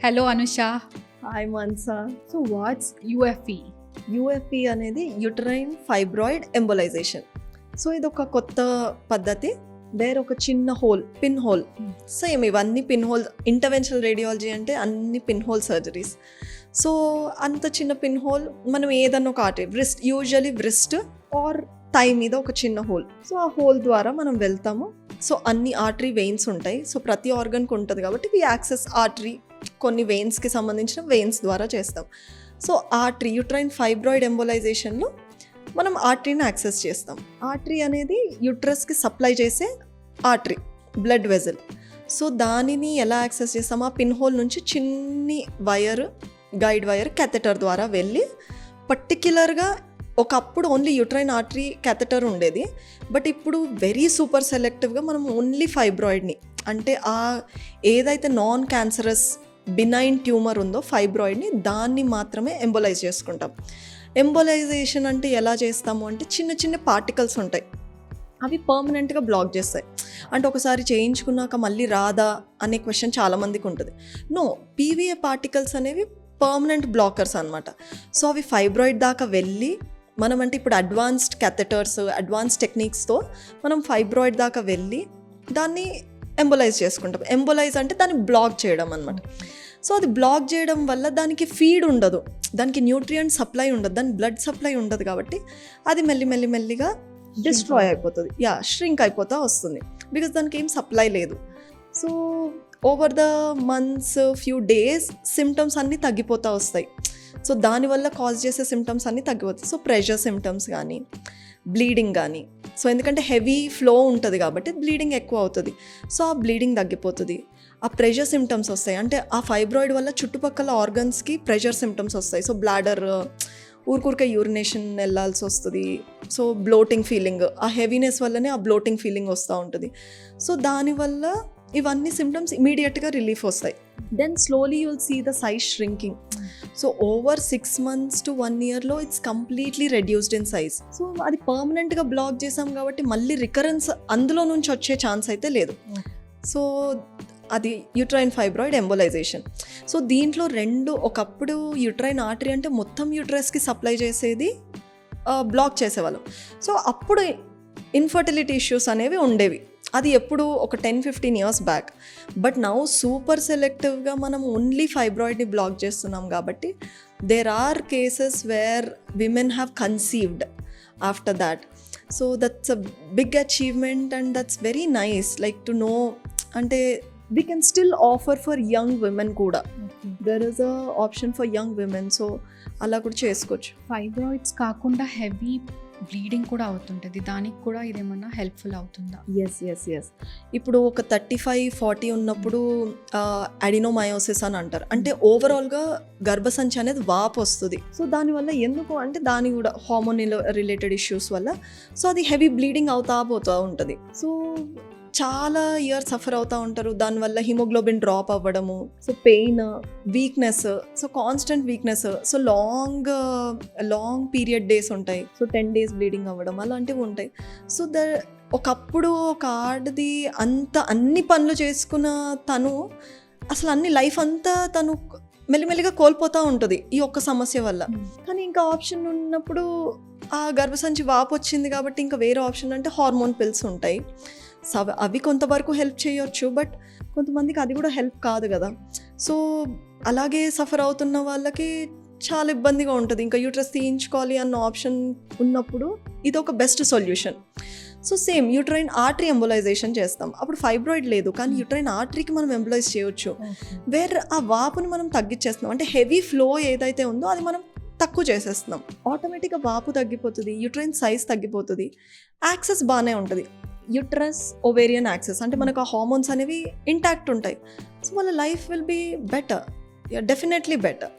Hello Anusha. Hi Mansa. So what's UFE? యూఎఫ్ఈ అనేది uterine fibroid embolisation. So ఇది ఒక కొత్త పద్ధతి. వేరే ఒక చిన్న హోల్, పిన్ హోల్, సేమ్ ఇవన్నీ పిన్ హోల్. ఇంటర్వెన్షనల్ రేడియాలజీ అంటే అన్ని పిన్ హోల్ సర్జరీస్. సో అంత చిన్న పిన్ హోల్ మనం ఏదన్నా ఒక artery, wrist, usually wrist or thigh మీద ఒక చిన్న హోల్. సో ఆ హోల్ ద్వారా మనం వెళ్తాము. సో అన్ని ఆర్టరీ వెయిన్స్ ఉంటాయి. సో ప్రతి ఆర్గన్కి ఉంటుంది కాబట్టి వి యాక్సెస్ ఆర్టరీ, కొన్ని వెయిన్స్కి సంబంధించిన వెయిన్స్ ద్వారా చేస్తాం. సో ఆర్టరీ, యూట్రైన్ ఫైబ్రాయిడ్ ఎంబోలైజేషన్లో మనం ఆర్టరీని యాక్సెస్ చేస్తాం. ఆర్టరీ అనేది యూట్రస్కి సప్లై చేసే ఆర్టరీ, బ్లడ్ వెజల్. సో దానిని ఎలా యాక్సెస్ చేస్తాం? ఆ పిన్ హోల్ నుంచి చిన్ని వైర్, గైడ్ వైర్ క్యాథెటర్ ద్వారా వెళ్ళి పర్టిక్యులర్గా ఒకప్పుడు ఓన్లీ యూట్రైన్ ఆర్టరీ క్యాథెటర్ ఉండేది. బట్ ఇప్పుడు వెరీ సూపర్ సెలెక్టివ్గా మనం ఓన్లీ ఫైబ్రాయిడ్ని, అంటే ఆ ఏదైతే నాన్ క్యాన్సరస్ బినైన్ ట్యూమర్ ఉందో ఫైబ్రాయిడ్ని, దాన్ని మాత్రమే ఎంబోలైజ్ చేసుకుంటాం. ఎంబోలైజేషన్ అంటే ఎలా చేస్తాము అంటే చిన్న చిన్న పార్టికల్స్ ఉంటాయి, అవి పర్మనెంట్గా బ్లాక్ చేస్తాయి. అంటే ఒకసారి చేయించుకున్నాక మళ్ళీ రాదా అనే క్వశ్చన్ చాలామందికి ఉంటుంది. నో, పీవీఏ పార్టికల్స్ అనేవి పర్మనెంట్ బ్లాకర్స్ అనమాట. సో అవి ఫైబ్రాయిడ్ దాకా వెళ్ళి మనం, అంటే ఇప్పుడు అడ్వాన్స్డ్ క్యాథెటర్స్, అడ్వాన్స్ టెక్నిక్స్తో మనం ఫైబ్రాయిడ్ దాకా వెళ్ళి దాన్ని ఎంబోలైజ్ చేసుకుంటాం. ఎంబోలైజ్ అంటే దాన్ని బ్లాక్ చేయడం అనమాట. సో అది బ్లాక్ చేయడం వల్ల దానికి ఫీడ్ ఉండదు, దానికి న్యూట్రియంట్ సప్లై ఉండదు, దానికి బ్లడ్ సప్లై ఉండదు. కాబట్టి అది మెల్లిగా డిస్ట్రాయ్ అయిపోతుంది, ష్రింక్ అయిపోతూ వస్తుంది, బికాస్ దానికి ఏం సప్లై లేదు. So over the months, few days symptoms అన్నీ తగ్గిపోతూ వస్తాయి. సో దానివల్ల కాజ్ చేసే సిమ్టమ్స్ అన్నీ తగ్గిపోతాయి. సో ప్రెషర్ సిమ్టమ్స్ కానీ, బ్లీడింగ్ కానీ. సో ఎందుకంటే హెవీ ఫ్లో ఉంటుంది కాబట్టి బ్లీడింగ్ ఎక్కువ అవుతుంది. సో ఆ బ్లీడింగ్ తగ్గిపోతుంది. ఆ ప్రెషర్ సిమ్టమ్స్ వస్తాయి, అంటే ఆ ఫైబ్రాయిడ్ వల్ల చుట్టుపక్కల ఆర్గన్స్కి ప్రెషర్ సిమ్టమ్స్ వస్తాయి. సో బ్లాడర్ ఊరికే యూరినేషన్ వెళ్ళాల్సి వస్తుంది. సో బ్లోటింగ్ ఫీలింగ్, ఆ హెవీనెస్ వల్లనే ఆ బ్లోటింగ్ ఫీలింగ్ వస్తూ ఉంటుంది. సో దానివల్ల ఇవన్నీ సిమ్టమ్స్ ఇమీడియట్గా రిలీఫ్ వస్తాయి. Then slowly you will see the size shrinking. So over 6 months to 1 yearలో it's completely reduced in size. So అది పర్మనెంట్గా బ్లాక్ చేసాం కాబట్టి మళ్ళీ రికరెన్స్ అందులో నుంచి వచ్చే ఛాన్స్ అయితే లేదు. సో అది యూట్రైన్ ఫైబ్రాయిడ్ ఎంబోలైజేషన్. సో దీంట్లో రెండు, ఒకప్పుడు యూట్రైన్ ఆర్టరీ అంటే మొత్తం యూట్రస్కి సప్లై చేసేది, బ్లాక్ చేసేవాళ్ళం. సో అప్పుడు ఇన్ఫర్టిలిటీ ఇష్యూస్ అనేవి ఉండేవి. అది ఎప్పుడు ఒక 10-15 years back. But now super సెలెక్టివ్గా మనం ఓన్లీ ఫైబ్రాయిడ్ని బ్లాక్ చేస్తున్నాం కాబట్టి there are cases where women have conceived after that. So that's a big achievement and that's very nice, like to know. అంటే we can still offer for young women కూడా. There is a option for young women. So అలా కూడా చేసుకోవచ్చు. Fibroids కాకుండా heavy bleeding కూడా అవుతుంటుంది, దానికి కూడా ఇదేమన్నా హెల్ప్ఫుల్ అవుతుందా? ఎస్. ఇప్పుడు ఒక 35-40 ఉన్నప్పుడు అడినోమయోసిస్ అని అంటారు. అంటే ఓవరాల్గా గర్భసంచి అనేది వాపు వస్తుంది. సో దానివల్ల ఎందుకు అంటే దాని కూడా హార్మోన్ రిలేటెడ్ ఇష్యూస్ వల్ల. సో అది హెవీ బ్లీడింగ్ పోతూ ఉంటుంది. సో చాలా ఇయర్ సఫర్ అవుతూ ఉంటారు. దానివల్ల హిమోగ్లోబిన్ డ్రాప్ అవ్వడము, so pain, weakness, so constant weakness, so long period days ఉంటాయి. సో 10 days బ్లీడింగ్ అవ్వడం అలాంటివి ఉంటాయి. సో ఒకప్పుడు ఒక ఆడది అన్ని పనులు చేసుకున్న తను అసలు అన్ని లైఫ్ అంతా తను మెల్లిమెల్లిగా కోల్పోతూ ఉంటుంది ఈ ఒక్క సమస్య వల్ల. కానీ ఇంకా ఆప్షన్ ఉన్నప్పుడు ఆ గర్భసంచి వాపు వచ్చింది కాబట్టి ఇంకా వేరే ఆప్షన్ అంటే హార్మోన్ పిల్స్ ఉంటాయి. సో అవి కొంతవరకు హెల్ప్ చేయొచ్చు, బట్ కొంతమందికి అది కూడా హెల్ప్ కాదు కదా. సో అలాగే సఫర్ అవుతున్న వాళ్ళకి చాలా ఇబ్బందిగా ఉంటుంది. ఇంకా యూట్రస్ తీయించుకోవాలి అన్న ఆప్షన్ ఉన్నప్పుడు ఇది ఒక best solution. So same uterine artery embolisation చేస్తాం. అప్పుడు ఫైబ్రాయిడ్ లేదు, కానీ యూట్రైన్ ఆర్టరీకి మనం ఎంబోలైజ్ చేయొచ్చు. వేరే ఆ వాపుని మనం తగ్గించేస్తున్నాం, అంటే హెవీ ఫ్లో ఏదైతే ఉందో అది మనం తక్కువ చేసేస్తున్నాం. ఆటోమేటిక్గా వాపు తగ్గిపోతుంది, యూట్రైన్ సైజ్ తగ్గిపోతుంది, యాక్సెస్ బాగానే ఉంటుంది. యూట్రస్ ఓవేరియన్ యాక్సెస్, అంటే మనకు ఆ హార్మోన్స్ అనేవి ఇంటాక్ట్ ఉంటాయి. సో వాళ్ళ life will be better, definitely better.